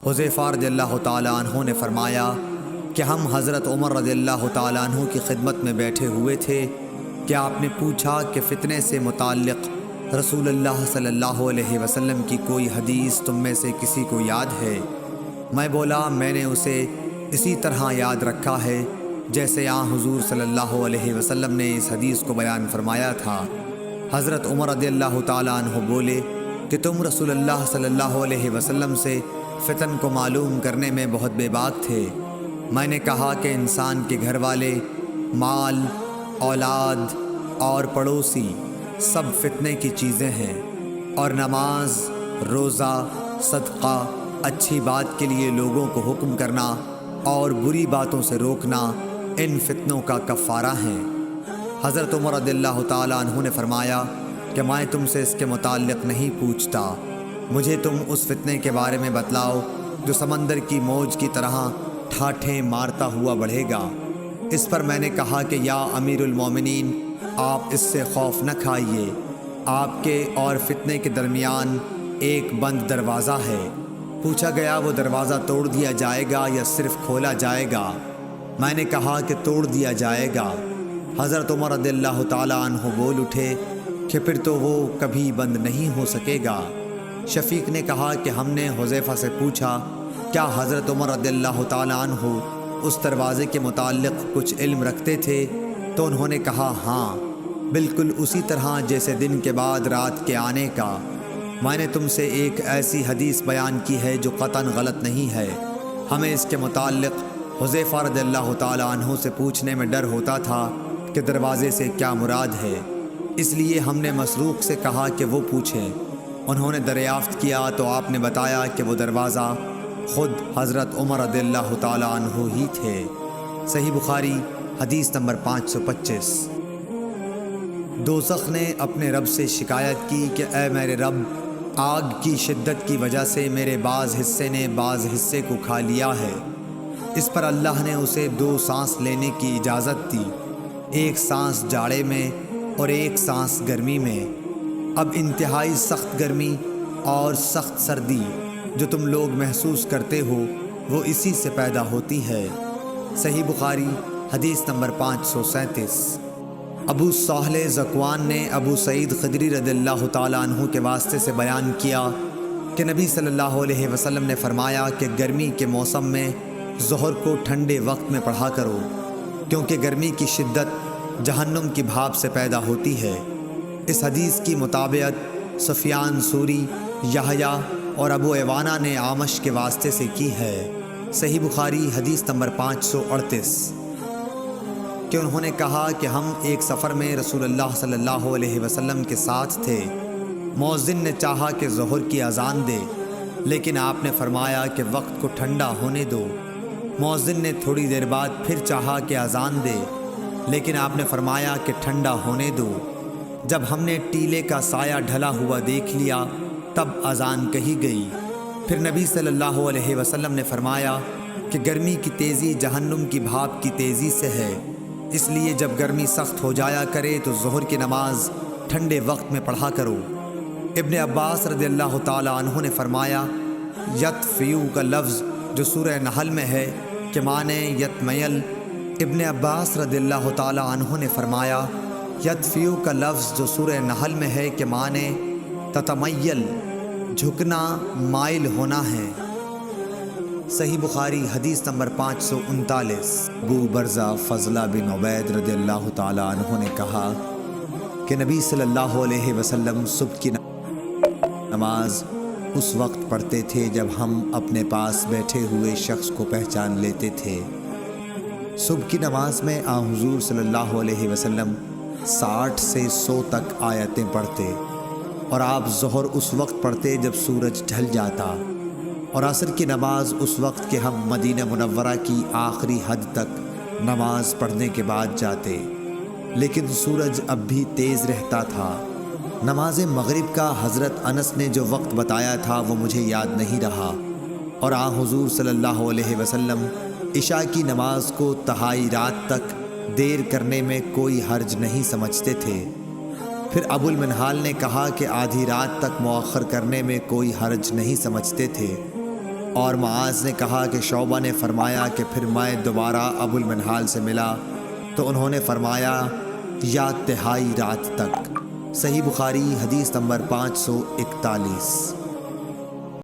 حذیفہ رضی اللہ تعالیٰ عنہ نے فرمایا کہ ہم حضرت عمر رضی اللہ تعالیٰ عنہ کی خدمت میں بیٹھے ہوئے تھے کہ آپ نے پوچھا کہ فتنے سے متعلق رسول اللہ صلی اللہ علیہ وسلم کی کوئی حدیث تم میں سے کسی کو یاد ہے؟ میں بولا میں نے اسے اسی طرح یاد رکھا ہے جیسے حضور صلی اللہ علیہ وسلم نے اس حدیث کو بیان فرمایا تھا۔ حضرت عمر رضی اللہ تعالیٰ عنہ بولے کہ تم رسول اللہ صلی اللہ علیہ وسلم سے فتن کو معلوم کرنے میں بہت بے باک تھے۔ میں نے کہا کہ انسان کے گھر والے، مال، اولاد اور پڑوسی سب فتنے کی چیزیں ہیں، اور نماز، روزہ، صدقہ، اچھی بات کے لیے لوگوں کو حکم کرنا اور بری باتوں سے روکنا ان فتنوں کا کفارہ ہیں۔ حضرت عمر رضی اللہ تعالیٰ عنہ نے فرمایا کہ میں تم سے اس کے متعلق نہیں پوچھتا، مجھے تم اس فتنے کے بارے میں بتلاؤ جو سمندر کی موج کی طرح ٹھاٹھیں مارتا ہوا بڑھے گا۔ اس پر میں نے کہا کہ یا امیر المومنین، آپ اس سے خوف نہ کھائیے، آپ کے اور فتنے کے درمیان ایک بند دروازہ ہے۔ پوچھا گیا وہ دروازہ توڑ دیا جائے گا یا صرف کھولا جائے گا؟ میں نے کہا کہ توڑ دیا جائے گا۔ حضرت عمر رضی اللہ تعالیٰ عنہ بول اٹھے کہ پھر تو وہ کبھی بند نہیں ہو سکے گا۔ شفیق نے کہا کہ ہم نے حذیفہ سے پوچھا کیا حضرت عمر رضی اللہ تعالیٰ عنہ اس دروازے کے متعلق کچھ علم رکھتے تھے؟ تو انہوں نے کہا ہاں، بالکل اسی طرح جیسے دن کے بعد رات کے آنے کا۔ میں نے تم سے ایک ایسی حدیث بیان کی ہے جو قطعاً غلط نہیں ہے۔ ہمیں اس کے متعلق حذیفہ رضی اللہ تعالیٰ عنہ سے پوچھنے میں ڈر ہوتا تھا کہ دروازے سے کیا مراد ہے، اس لیے ہم نے مسروق سے کہا کہ وہ پوچھیں۔ انہوں نے دریافت کیا تو آپ نے بتایا کہ وہ دروازہ خود حضرت عمر رضی اللہ تعالیٰ عنہ ہی تھے۔ صحیح بخاری حدیث نمبر 525۔ دوزخ نے اپنے رب سے شکایت کی کہ اے میرے رب، آگ کی شدت کی وجہ سے میرے بعض حصے نے بعض حصے کو کھا لیا ہے۔ اس پر اللہ نے اسے 2 سانس لینے کی اجازت دی، ایک سانس جاڑے میں اور ایک سانس گرمی میں۔ اب انتہائی سخت گرمی اور سخت سردی جو تم لوگ محسوس کرتے ہو وہ اسی سے پیدا ہوتی ہے۔ صحیح بخاری حدیث نمبر 537۔ ابو صالح ذکوان نے ابو سعید خدری رضی اللہ تعالیٰ عنہ کے واسطے سے بیان کیا کہ نبی صلی اللہ علیہ وسلم نے فرمایا کہ گرمی کے موسم میں ظہر کو ٹھنڈے وقت میں پڑھا کرو، کیونکہ گرمی کی شدت جہنم کی بھاپ سے پیدا ہوتی ہے۔ اس حدیث کی مطابقت سفیان ثوری، یحییٰ اور ابو عوانہ نے اعمش کے واسطے سے کی ہے۔ صحیح بخاری حدیث نمبر 538 کہ انہوں نے کہا کہ ہم ایک سفر میں رسول اللہ صلی اللہ علیہ وسلم کے ساتھ تھے۔ مؤذن نے چاہا کہ ظہر کی اذان دے، لیکن آپ نے فرمایا کہ وقت کو ٹھنڈا ہونے دو۔ مؤذن نے تھوڑی دیر بعد پھر چاہا کہ اذان دے، لیکن آپ نے فرمایا کہ ٹھنڈا ہونے دو۔ جب ہم نے ٹیلے کا سایہ ڈھلا ہوا دیکھ لیا تب اذان کہی گئی۔ پھر نبی صلی اللہ علیہ وسلم نے فرمایا کہ گرمی کی تیزی جہنم کی بھاپ کی تیزی سے ہے، اس لیے جب گرمی سخت ہو جایا کرے تو ظہر کی نماز ٹھنڈے وقت میں پڑھا کرو۔ ابن عباس رضی اللہ تعالیٰ عنہ نے فرمایا یطفیو کا لفظ جو سورہ نحل میں ہے کہ معنی یتمیل۔ ابن عباس رضی اللہ تعالیٰ عنہ نے فرمایا یطفیو کا لفظ جو سورہ نحل میں ہے کہ معنی تتمیل، جھکنا، مائل ہونا ہے۔ صحیح بخاری حدیث نمبر 539۔ ابو برزہ فضلہ بن عبید رضی اللہ تعالیٰ عنہ نے کہا کہ نبی صلی اللہ علیہ وسلم صبح کی نماز اس وقت پڑھتے تھے جب ہم اپنے پاس بیٹھے ہوئے شخص کو پہچان لیتے تھے۔ صبح کی نماز میں حضور صلی اللہ علیہ وسلم 60 سے 100 تک آیتیں پڑھتے، اور آپ ظہر اس وقت پڑھتے جب سورج ڈھل جاتا، اور عصر کی نماز اس وقت کہ ہم مدینہ منورہ کی آخری حد تک نماز پڑھنے کے بعد جاتے، لیکن سورج اب بھی تیز رہتا تھا۔ نماز مغرب کا حضرت انس نے جو وقت بتایا تھا وہ مجھے یاد نہیں رہا، اور حضور صلی اللہ علیہ وسلم عشاء کی نماز کو تہائی رات تک دیر کرنے میں کوئی حرج نہیں سمجھتے تھے۔ پھر ابو المنہال نے کہا کہ آدھی رات تک مؤخر کرنے میں کوئی حرج نہیں سمجھتے تھے، اور معاذ نے کہا کہ شعبہ نے فرمایا کہ پھر میں دوبارہ ابو المنہال سے ملا تو انہوں نے فرمایا یا تہائی رات تک۔ صحیح بخاری حدیث نمبر 541۔